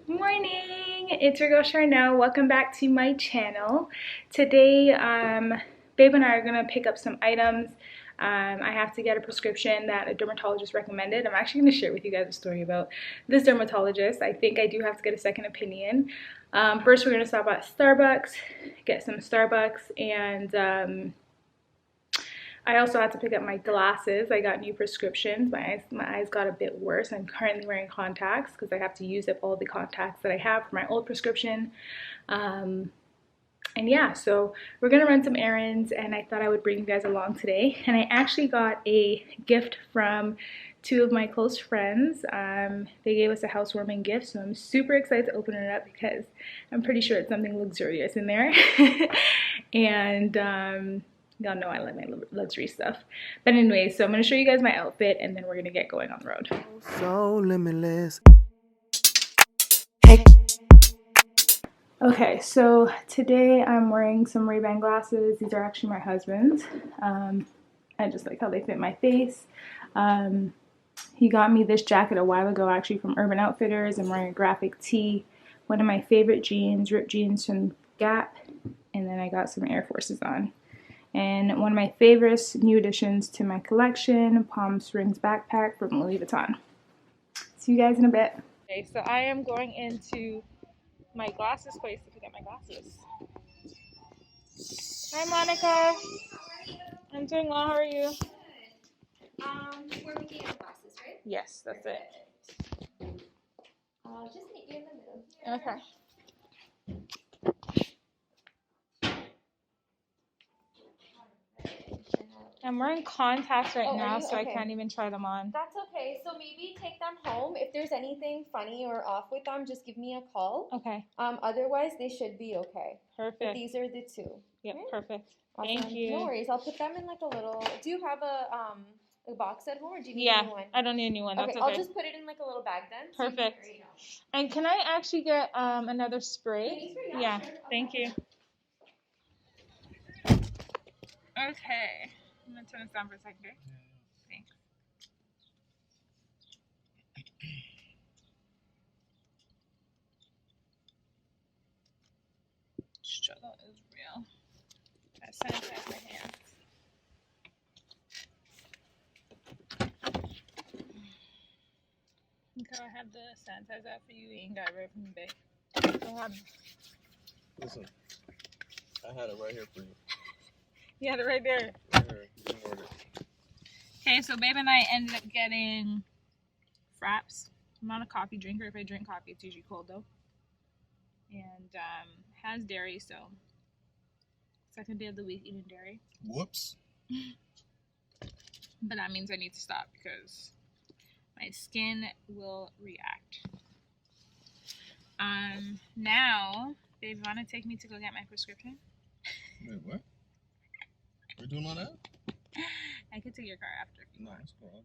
Morning, it's your girl Charnel. Welcome back to my channel. Today, Babe and I are gonna pick up some items. I have to get a prescription that a dermatologist recommended. I'm actually gonna share with you guys a story about this dermatologist. I think I do have to get a second opinion. First, we're gonna stop at Starbucks, get some Starbucks, and I also had to pick up my glasses. I got new prescriptions. My eyes got a bit worse. I'm currently wearing contacts because I have to use up all the contacts that I have for my old prescription. And yeah, so we're gonna run some errands and I thought I would bring you guys along today. And I actually got a gift from two of my close friends. They gave us a housewarming gift, so I'm super excited to open it up because I'm pretty sure it's something luxurious in there. And y'all know I like my luxury stuff. But anyway, so I'm gonna show you guys my outfit and then we're gonna get going on the road. So limitless. Okay, so today I'm wearing some Ray-Ban glasses. These are actually my husband's. I just like how they fit my face. He got me this jacket a while ago actually from Urban Outfitters. I'm wearing a graphic tee, one of my favorite jeans, ripped jeans from Gap, and then I got some Air Forces on. And one of my favorites, new additions to my collection, Palm Springs backpack from Louis Vuitton. See you guys in a bit. Okay, so I am going into my glasses place to pick up my glasses. Hi, Monica. I'm doing well. How are you? We're picking up glasses, right? Yes, that's it. I'll just meet you in the middle here. Okay. I'm wearing contacts right now, so okay. I can't even try them on. That's okay. So maybe take them home. If there's anything funny or off with them, just give me a call. Okay. Otherwise, they should be okay. Perfect. But these are the two. Yep, Okay? perfect. Awesome. Thank you. No worries. I'll put them in like a little. Do you have a box at home, or do you need Yeah, a new one? I don't need a new one. That's okay. I'll just put it in like a little bag then. Perfect. And can I actually get another spray? Yeah, sure. thank you. Okay, I'm gonna turn this down for a second, okay? Thanks. Struggle is real. I sanitize my hands. Okay, I have the sanitizer out for you. You ain't got it right from the bag. Go ahead. Listen, I had it right here for you. You had it right there. Right here. You can order it. Okay, so Babe and I ended up getting fraps. I'm not a coffee drinker. If I drink coffee, it's usually cold though. And has dairy, so second day of the week eating dairy. Whoops. But that means I need to stop because my skin will react. Now, Babe, you want to take me to go get my prescription? Wait, what? We're doing all that? I could take your car after. No, it's cool.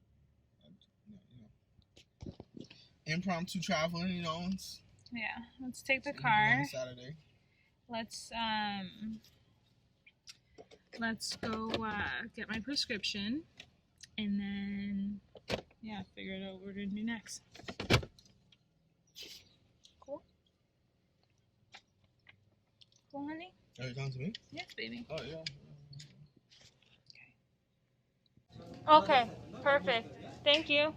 Impromptu traveling, you know. Yeah, let's take the car. On Saturday. Let's go get my prescription, and then yeah, figure out what we're gonna do next. Cool, honey. Are you talking to me? Yes, baby. Oh yeah. Okay, perfect. Thank you.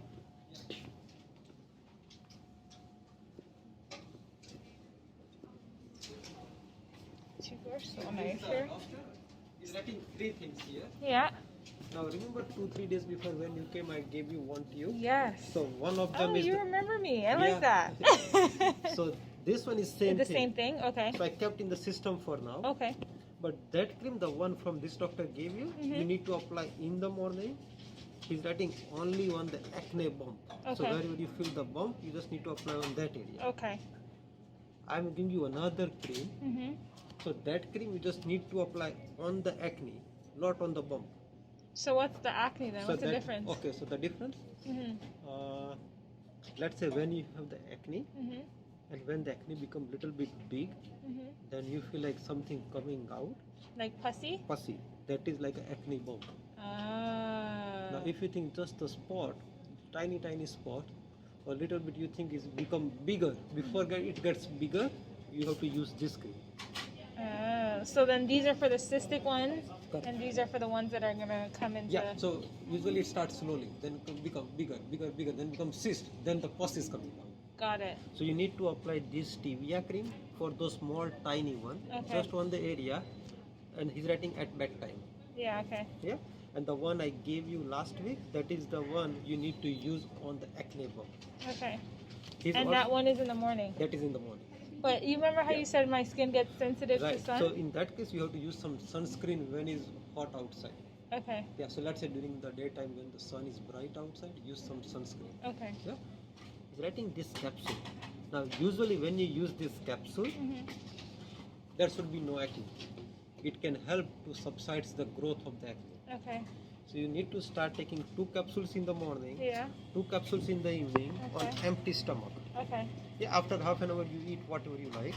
You are so nice here. Is writing 3 things here. Yeah. Now remember 2-3 days before when you came, I gave you one tube. Yes. So one of them Oh, is. you remember me. I like that. So this one is same the thing. same thing. Okay. So I kept in the system for now. Okay. But that cream, the one from this doctor gave you, you need to apply in the morning. He's writing only on the acne bump. Okay. So wherever you feel the bump, you just need to apply on that area. Okay. I'm giving you another cream. Mhm. So that cream you just need to apply on the acne, not on the bump. So what's the acne then? So What's the difference? Okay, so the difference, Mhm. let's say when you have the acne, Mhm. and when the acne become little bit big, Mhm. then you feel like something coming out, Like pussy? pussy. That is like an acne bump. Now if you think just the spot, tiny spot, a little bit you think is become bigger. Before it gets bigger, you have to use this cream. So then these are for the cystic ones, Correct. and these are for the ones that are gonna come into. Yeah. So usually it starts slowly, then it become bigger, then become cyst, then the pus is coming out. Got it. So you need to apply this Stieva cream for those small tiny one, Okay. just on the area, and he's writing at bedtime. Yeah. Okay. Yeah. And the one I gave you last week, that is the one you need to use on the acne bump. Okay. He's And that one is in the morning. That is in the morning. But you remember how you said my skin gets sensitive Right. to sun? So in that case, you have to use some sunscreen when it's hot outside. Okay. Yeah. So let's say during the daytime when the sun is bright outside, use some sunscreen. Okay. Yeah. He's writing this capsule. Now, usually when you use this capsule, there should be no acne. It can help to subside the growth of the acne. Okay. So you need to start taking 2 capsules in the morning, Yeah. 2 capsules in the evening on Okay. empty stomach. Okay. Yeah, after half an hour you eat whatever you like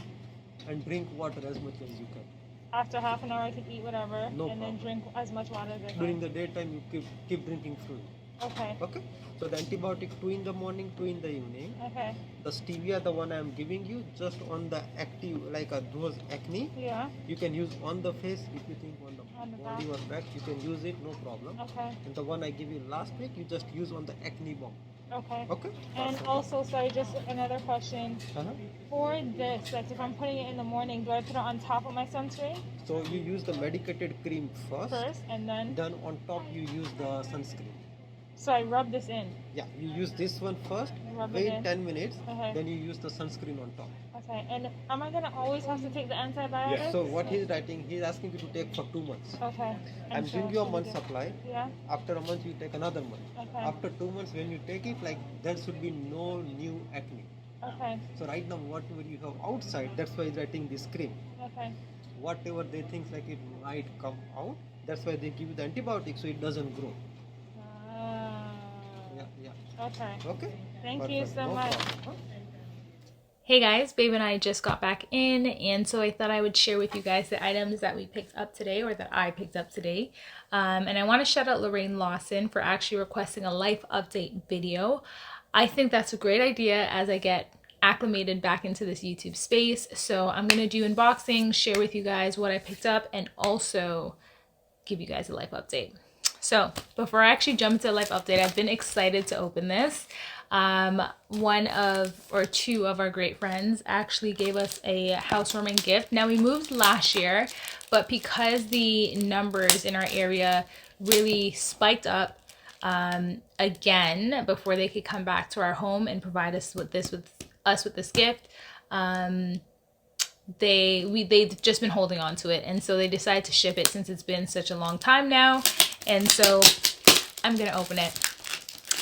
and drink water as much as you can. After half an hour, I can eat whatever, No and then drink as much water as I During can. the daytime you keep drinking fluid. Okay. Okay? So the antibiotic 2 in the morning, 2 in the evening. Okay. The Stevia, the one I am giving you, just on the active, like those acne, Yeah. you can use on the face. If you think on the On the body or back, you can use it, no problem. Okay. And the one I give you last week, you just use on the acne bump. Okay. Okay? And also, sorry, just another question. Uh-huh. For this, like if I'm putting it in the morning, do I put it on top of my sunscreen So you use the medicated cream first, and then then on top you use the sunscreen. so I rub this in? Yeah, you use this one first, Rub it wait in. 10 minutes, Okay. then you use the sunscreen on top. Okay. And am I gonna always have to take the antibiotics? So what he's writing, he's asking you to take for 2 months. Okay. I'm And so giving you a should we month do- supply. Yeah. After a month you take another month. Okay. After 2 months when you take it, like there should be no new acne. Okay. So right now whatever you have outside, that's why he's writing this cream. Okay. Whatever they think like it might come out, that's why they give you the antibiotic so it doesn't grow. Yeah. Okay. Okay? Thank you Perfect. so No much. problem. Hey guys, Babe and I just got back in, and so I thought I would share with you guys the items that we picked up today, or that I picked up today. And I want to shout out Lorraine Lawson for actually requesting a life update video. I think that's a great idea as I get acclimated back into this YouTube space. So I'm going to do unboxing, share with you guys what I picked up, and also give you guys a life update. So before I actually jump into a life update, I've been excited to open this. One or two of our great friends actually gave us a housewarming gift. Now we moved last year, but because the numbers in our area really spiked up again before they could come back to our home and provide us with this gift, they've just been holding on to it, and so they decided to ship it since it's been such a long time now. And so I'm gonna open it,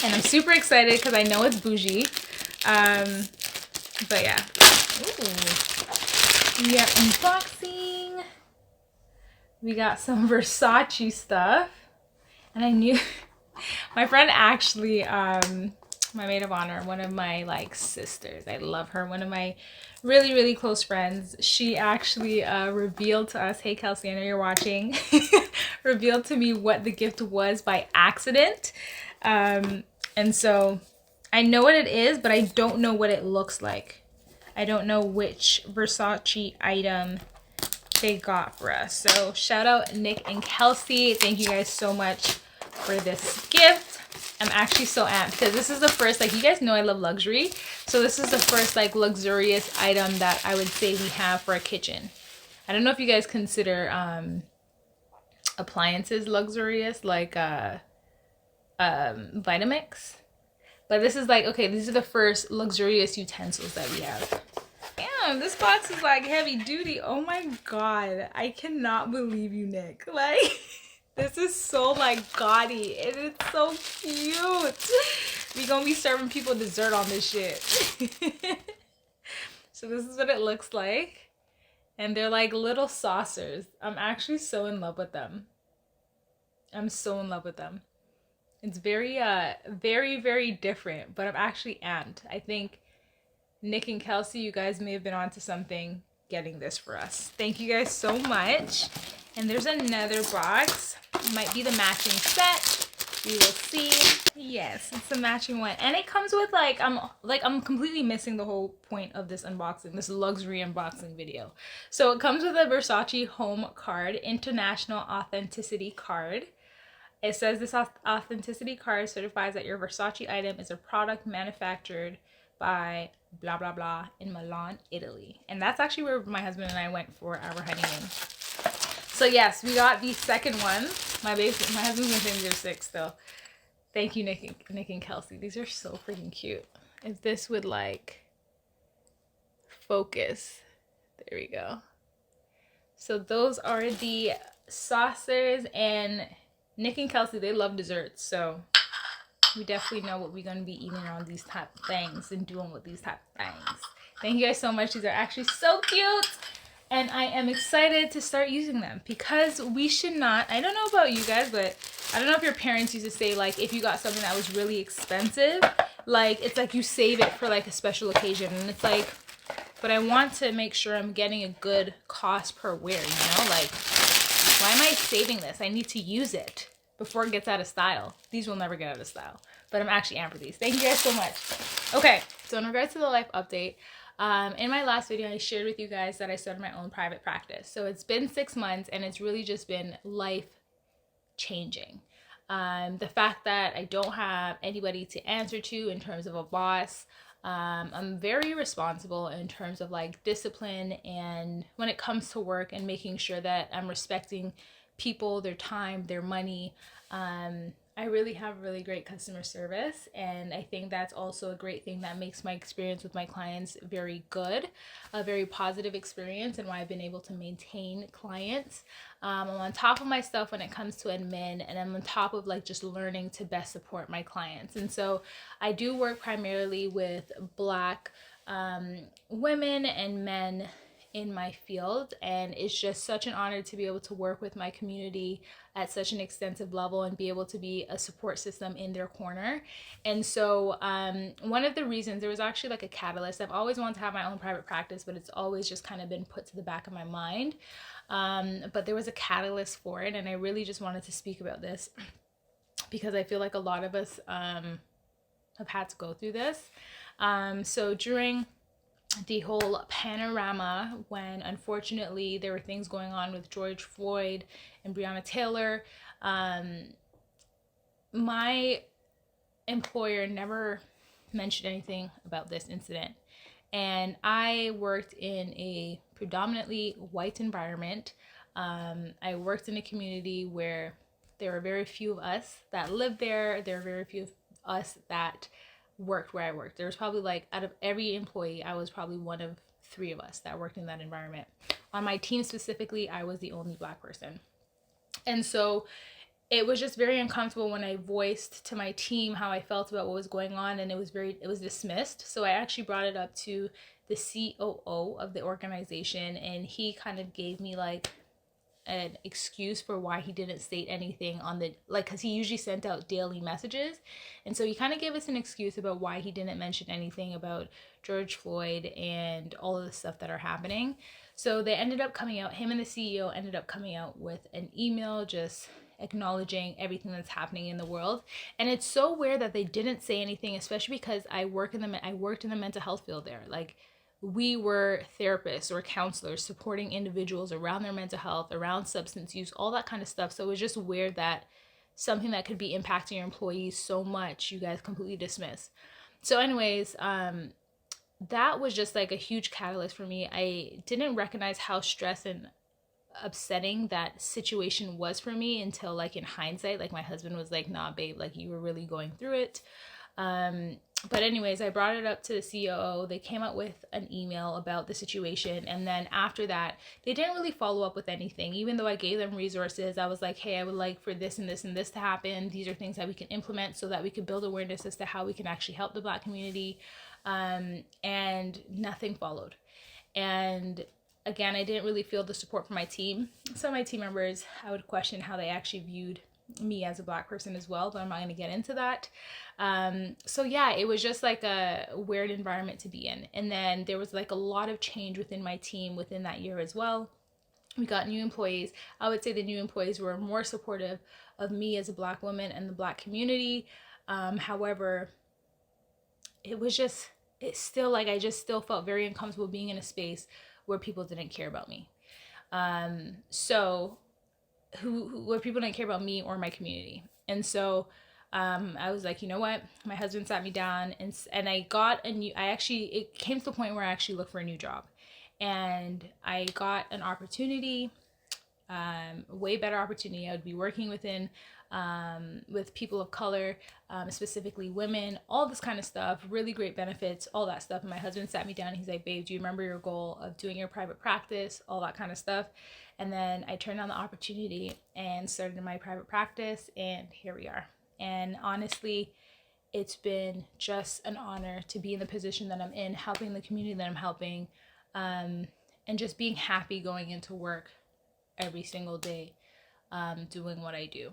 and I'm super excited because I know it's bougie. But yeah. Ooh. We are unboxing. We got some Versace stuff, and I knew my friend actually, my maid of honor, one of my like sisters, I love her, one of my really close friends, she actually revealed to us, hey Kelsey, I know you're watching, revealed to me what the gift was by accident. And so I know what it is, but I don't know what it looks like. I don't know which Versace item they got for us. So shout out Nick and Kelsey. Thank you guys so much for this gift. I'm actually so amped because this is the first, like, you guys know I love luxury. So this is the first like luxurious item that I would say we have for a kitchen. I don't know if you guys consider appliances luxurious, like Vitamix. But this is like, okay, these are the first luxurious utensils that we have. Damn, this box is like heavy duty. Oh my god, I cannot believe you, Nick. Like, this is so like gaudy and it's so cute. We gonna be serving people dessert on this shit. So this is what it looks like. And they're like little saucers. I'm actually so in love with them. I'm so in love with them. It's very different, but I'm amped. I think Nick and Kelsey, you guys may have been onto something getting this for us. Thank you guys so much. And there's another box. It might be the matching set. We will see. Yes, it's a matching one, and it comes with I'm completely missing the whole point of this unboxing, this luxury unboxing video. So it comes with a Versace home card, international authenticity card. It says this authenticity card certifies that your Versace item is a product manufactured by blah blah blah in Milan, Italy, and that's actually where my husband and I went for our honeymoon. So yes, we got the second one. My husband's gonna say these are 6 though. Thank you, Nick and Kelsey. These are so freaking cute. If this would like focus, there we go. So those are the saucers, and Nick and Kelsey, they love desserts, so we definitely know what we're gonna be eating on these type of things and doing with these type of things. Thank you guys so much. These are actually so cute. And I am excited to start using them because we should not, I don't know about you guys, but I don't know if your parents used to say, like, if you got something that was really expensive, like, it's like you save it for, like, a special occasion. And it's like, but I want to make sure I'm getting a good cost per wear, you know? Like, why am I saving this? I need to use it before it gets out of style. These will never get out of style, but I'm actually amped for these. Thank you guys so much. Okay, so in regards to the life update, in my last video, I shared with you guys that I started my own private practice. So it's been 6 months and it's really just been life changing. The fact that I don't have anybody to answer to in terms of a boss. I'm very responsible in terms of like discipline and when it comes to work and making sure that I'm respecting people, their time, their money. I really have really great customer service, and I think that's also a great thing that makes my experience with my clients very good, a very positive experience, and why I've been able to maintain clients. I'm on top of my stuff when it comes to admin, and I'm on top of like just learning to best support my clients. And so I do work primarily with Black women and men in my field, and it's just such an honor to be able to work with my community at such an extensive level and be able to be a support system in their corner. And so one of the reasons, there was actually like a catalyst. I've always wanted to have my own private practice, but it's always just kind of been put to the back of my mind. But there was a catalyst for it, and I really just wanted to speak about this because I feel like a lot of us have had to go through this. So during the whole panorama, when unfortunately there were things going on with George Floyd and Breonna Taylor, my employer never mentioned anything about this incident. And I worked in a predominantly white environment. I worked in a community where there were very few of us that lived there. There were very few of us that worked where I worked. There was probably like, out of every employee, I was probably one of 3 of us that worked in that environment. On my team specifically, I was the only Black person. And so it was just very uncomfortable when I voiced to my team how I felt about what was going on, and it was dismissed. So I actually brought it up to the COO of the organization, and he kind of gave me like an excuse for why he didn't state anything on the, like, because he usually sent out daily messages, and so he kind of gave us an excuse about why he didn't mention anything about George Floyd and all of the stuff that are happening. So they ended up coming out, him and the CEO ended up coming out with an email just acknowledging everything that's happening in the world. And it's so weird that they didn't say anything, especially because I worked in the mental health field there. Like, we were therapists or counselors supporting individuals around their mental health, around substance use, all that kind of stuff. So it was just weird that something that could be impacting your employees so much, you guys completely dismiss. So anyways, that was just like a huge catalyst for me. I didn't recognize how stressed and upsetting that situation was for me until, like, in hindsight, like, my husband was like, nah, babe, like, you were really going through it. But anyways, I brought it up to the COO. They came out with an email about the situation. And then after that, they didn't really follow up with anything. Even though I gave them resources, I was like, hey, I would like for this and this and this to happen. These are things that we can implement so that we can build awareness as to how we can actually help the Black community. And nothing followed. And again, I didn't really feel the support from my team. Some of my team members, I would question how they actually viewed me as a Black person as well, but I'm not going to get into that. So yeah, it was just like a weird environment to be in. And then there was like a lot of change within my team within that year as well. We got new employees. I would say the new employees were more supportive of me as a Black woman and the Black community. However, it's still like I just still felt very uncomfortable being in a space where people didn't care about me. Where people didn't care about me or my community. And so I was like, you know what? My husband sat me down and I got it came to the point where I actually looked for a new job. And I got an opportunity, a way better opportunity. I would be working with people of color, specifically women, all this kind of stuff, really great benefits, all that stuff. And my husband sat me down and he's like, babe, do you remember your goal of doing your private practice, all that kind of stuff? And then I turned on the opportunity and started my private practice, and here we are. And honestly, it's been just an honor to be in the position that I'm in, helping the community that I'm helping, and just being happy going into work every single day, doing what I do.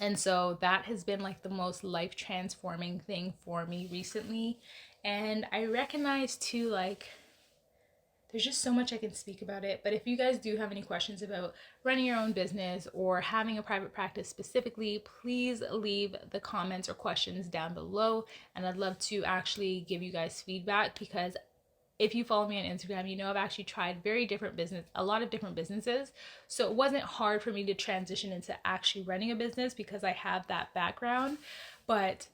And so that has been like the most life transforming thing for me recently. And I recognize too, like, there's just so much I can speak about it. But if you guys do have any questions about running your own business or having a private practice specifically, please leave the comments or questions down below. And I'd love to actually give you guys feedback, because if you follow me on Instagram, you know I've actually tried a lot of different businesses. So it wasn't hard for me to transition into actually running a business because I have that background. But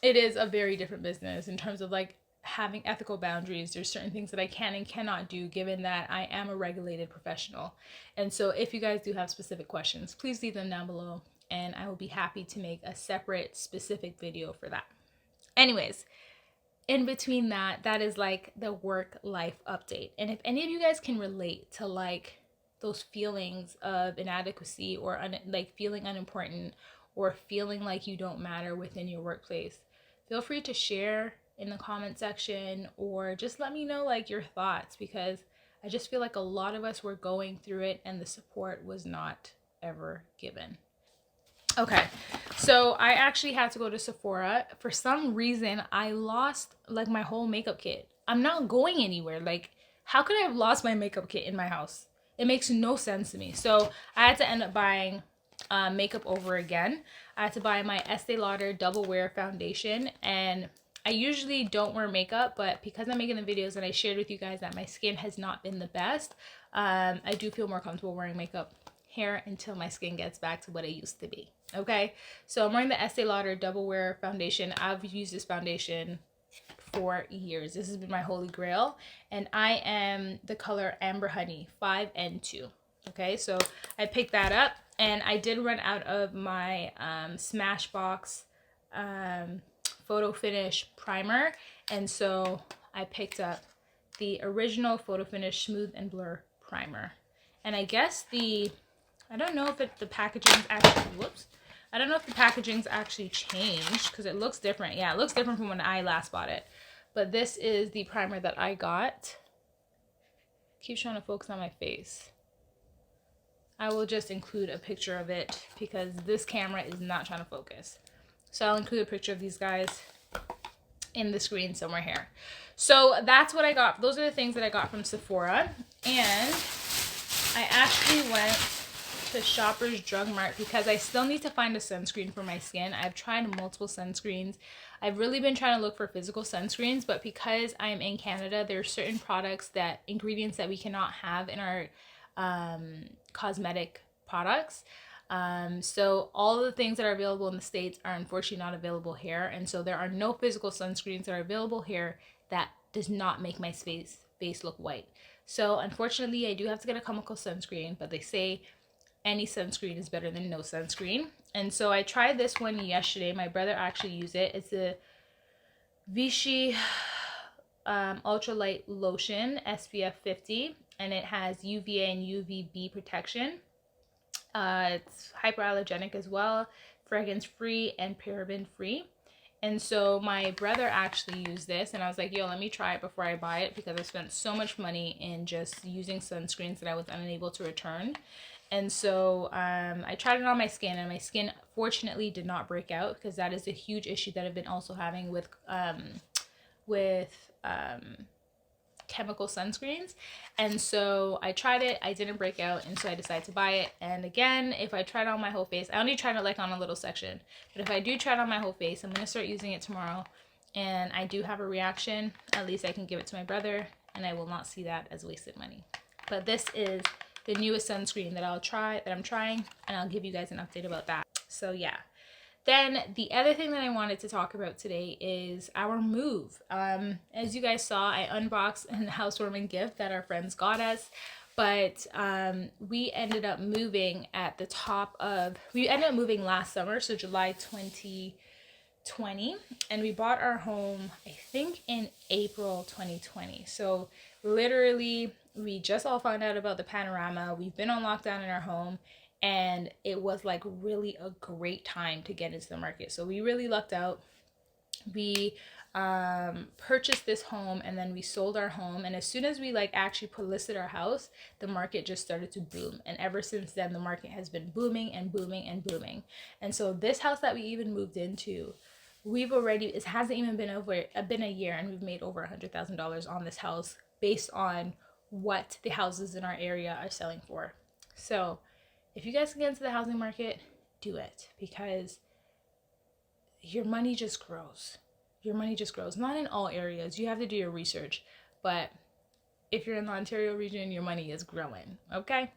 it is a very different business in terms of like having ethical boundaries. There's certain things that I can and cannot do given that I am a regulated professional. And so if you guys do have specific questions, please leave them down below and I will be happy to make a separate specific video for that. Anyways, in between that is like the work life update. And if any of you guys can relate to like those feelings of inadequacy or like feeling unimportant or feeling like you don't matter within your workplace, feel free to share in the comment section or just let me know like your thoughts, because I just feel like a lot of us were going through it and the support was not ever given. Okay, so I actually had to go to Sephora. For some reason, I lost like my whole makeup kit. I'm not going anywhere. Like, how could I have lost my makeup kit in my house? It makes no sense to me. So I had to end up buying makeup over again. I had to buy my Estee Lauder Double Wear Foundation, and I usually don't wear makeup, but because I'm making the videos and I shared with you guys that my skin has not been the best, I do feel more comfortable wearing makeup here until my skin gets back to what it used to be. Okay, so I'm wearing the Estee Lauder Double Wear Foundation. I've used this foundation for years. This has been my holy grail, and I am the color Amber Honey 5N2. Okay, so I picked that up, and I did run out of my Smashbox Photo Finish primer, and so I picked up the original Photo Finish Smooth and Blur primer. And I guess I don't know if the packaging's actually, I don't know if the packaging's actually changed, because it looks different. Yeah, it looks different from when I last bought it. But this is the primer that I got. Keeps trying to focus on my face. I will just include a picture of it because this camera is not trying to focus. So I'll include a picture of these guys in the screen somewhere here. So that's what I got. Those are the things that I got from Sephora. And I actually went to Shoppers Drug Mart because I still need to find a sunscreen for my skin. I've tried multiple sunscreens. I've really been trying to look for physical sunscreens, but because I'm in Canada, there are certain ingredients that we cannot have in our cosmetic products. So all of the things that are available in the States are unfortunately not available here. And so there are no physical sunscreens that are available here that does not make my face look white. So unfortunately, I do have to get a chemical sunscreen, but they say any sunscreen is better than no sunscreen. And so I tried this one yesterday. My brother actually used it. It's a Vichy Ultralight Lotion SPF 50, and it has UVA and UVB protection. It's hypoallergenic as well, fragrance free and paraben free. And so my brother actually used this, and I was like, yo, let me try it before I buy it, because I spent so much money in just using sunscreens that I was unable to return. And so I tried it on my skin, and my skin fortunately did not break out, because that is a huge issue that I've been also having with chemical sunscreens. And so I tried it, I didn't break out, and so I decided to buy it. And again, if I try it on my whole face, I only tried it like on a little section, but if I do try it on my whole face, I'm going to start using it tomorrow, and I do have a reaction, at least I can give it to my brother, and I will not see that as wasted money. But this is the newest sunscreen that I'm trying, and I'll give you guys an update about that. So yeah. Then the other thing that I wanted to talk about today is our move. As you guys saw, I unboxed a housewarming gift that our friends got us, but we ended up moving last summer, so July 2020, and we bought our home, I think, in April 2020. So literally, we just all found out about the panorama. We've been on lockdown in our home, and it was like really a great time to get into the market. So we really lucked out. We purchased this home, and then we sold our home, and as soon as we like actually listed our house, the market just started to boom, and ever since then the market has been booming and booming and booming. And so this house that we even moved into, it hasn't even been a year, and we've made over $100,000 on this house based on what the houses in our area are selling for. So if you guys can get into the housing market, do it, because your money just grows. Your money just grows. Not in all areas. You have to do your research. But if you're in the Ontario region, your money is growing. Okay?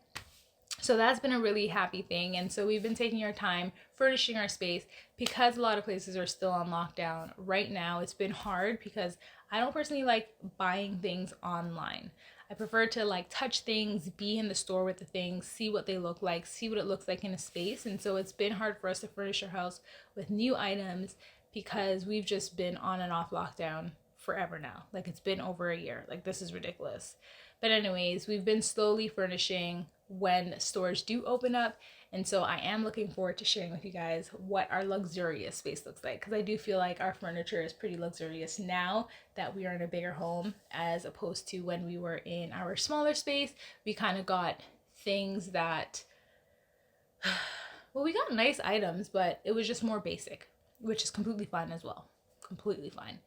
So that's been a really happy thing. And so we've been taking our time furnishing our space, because a lot of places are still on lockdown right now. It's been hard because I don't personally like buying things online. I prefer to like touch things, be in the store with the things, see what they look like, see what it looks like in a space. And so it's been hard for us to furnish our house with new items, because we've just been on and off lockdown forever now. Like, it's been over a year. Like, this is ridiculous. But anyways, we've been slowly furnishing when stores do open up. And so I am looking forward to sharing with you guys what our luxurious space looks like, because I do feel like our furniture is pretty luxurious now that we are in a bigger home, as opposed to when we were in our smaller space. We kind of got things that, well, we got nice items, but it was just more basic, which is completely fine as well. Completely fine.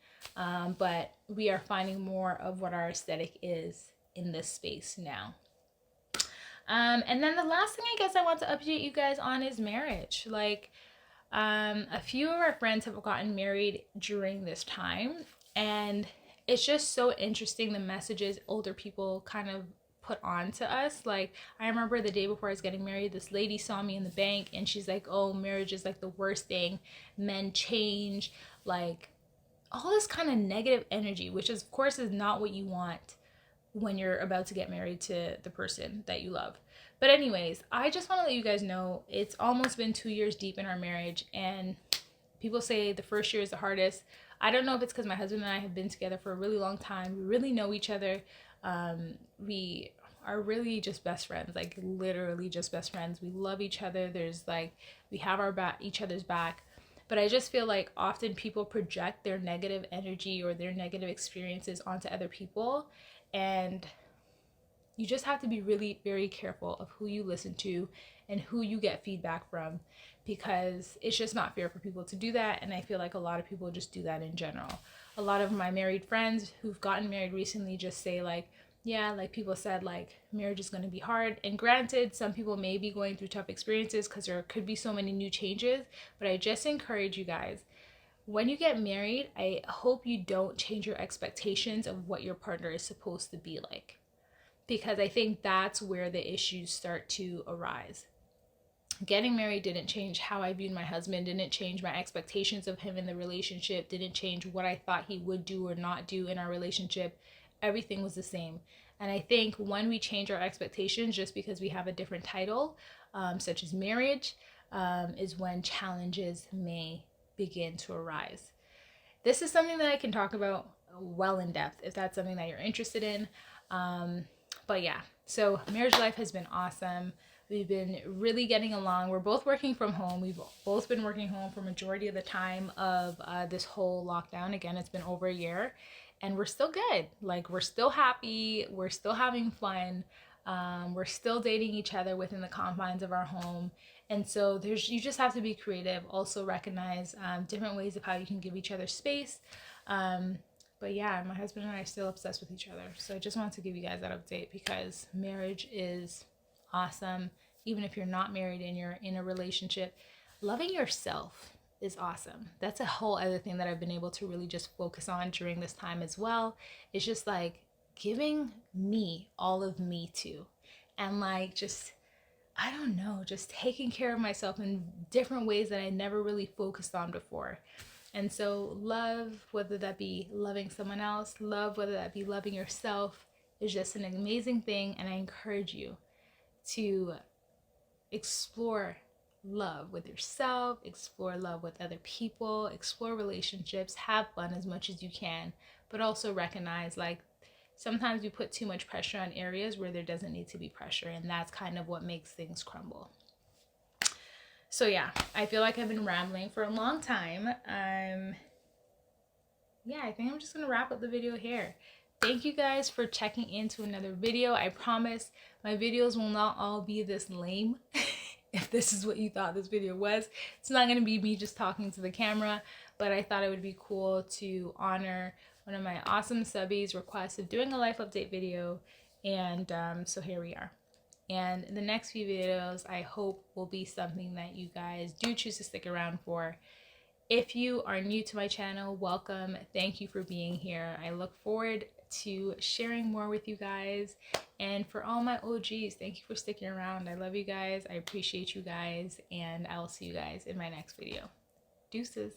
But we are finding more of what our aesthetic is in this space now. And then the last thing I guess I want to update you guys on is marriage. Like, a few of our friends have gotten married during this time, and it's just so interesting the messages older people kind of put on to us. Like, I remember the day before I was getting married, this lady saw me in the bank, and she's like, oh, marriage is like the worst thing, men change, like all this kind of negative energy, which is, of course, is not what you want when you're about to get married to the person that you love. But anyways, I just want to let you guys know it's almost been 2 years deep in our marriage, and people say the first year is the hardest. I don't know if it's because my husband and I have been together for a really long time. We really know each other. We are really just best friends, like literally just best friends. We love each other. There's like, we have each other's back. But I just feel like often people project their negative energy or their negative experiences onto other people, and you just have to be really very careful of who you listen to and who you get feedback from, because it's just not fair for people to do that. And I feel like a lot of people just do that in general. A lot of my married friends who've gotten married recently just say like, yeah, like people said, like marriage is going to be hard. And granted, some people may be going through tough experiences because there could be so many new changes. But I just encourage you guys, when you get married, I hope you don't change your expectations of what your partner is supposed to be like, because I think that's where the issues start to arise. Getting married didn't change how I viewed my husband, didn't change my expectations of him in the relationship, didn't change what I thought he would do or not do in our relationship. Everything was the same. And I think when we change our expectations just because we have a different title, such as marriage, is when challenges may begin to arise. This is something that I can talk about well in depth if that's something that you're interested in. But yeah, so marriage life has been awesome. We've been really getting along. We're both working from home. We've both been working home for majority of the time of this whole lockdown. Again, it's been over a year, and we're still good. Like, we're still happy. We're still having fun. We're still dating each other within the confines of our home. And so you just have to be creative. Also recognize different ways of how you can give each other space. But yeah, my husband and I are still obsessed with each other. So I just wanted to give you guys that update because marriage is awesome. Even if you're not married and you're in a relationship, loving yourself is awesome. That's a whole other thing that I've been able to really just focus on during this time as well. It's just like giving me all of me too. And like just, I don't know, just taking care of myself in different ways that I never really focused on before. And so love, whether that be loving someone else, love, whether that be loving yourself, is just an amazing thing. And I encourage you to explore love with yourself, explore love with other people, explore relationships, have fun as much as you can, but also recognize like sometimes we put too much pressure on areas where there doesn't need to be pressure, and that's kind of what makes things crumble. So yeah, I feel like I've been rambling for a long time. Yeah, I think I'm just gonna wrap up the video here. Thank you guys for checking into another video. I promise my videos will not all be this lame. If this is what you thought this video was, it's not gonna be me just talking to the camera, but I thought it would be cool to honor one of my awesome subbies' request of doing a life update video, and so here we are. And the next few videos I hope will be something that you guys do choose to stick around for. If you are new to my channel, welcome. Thank you for being here. I look forward to sharing more with you guys. And for all my OGs, thank you for sticking around. I love you guys. I appreciate you guys. And I will see you guys in my next video. Deuces.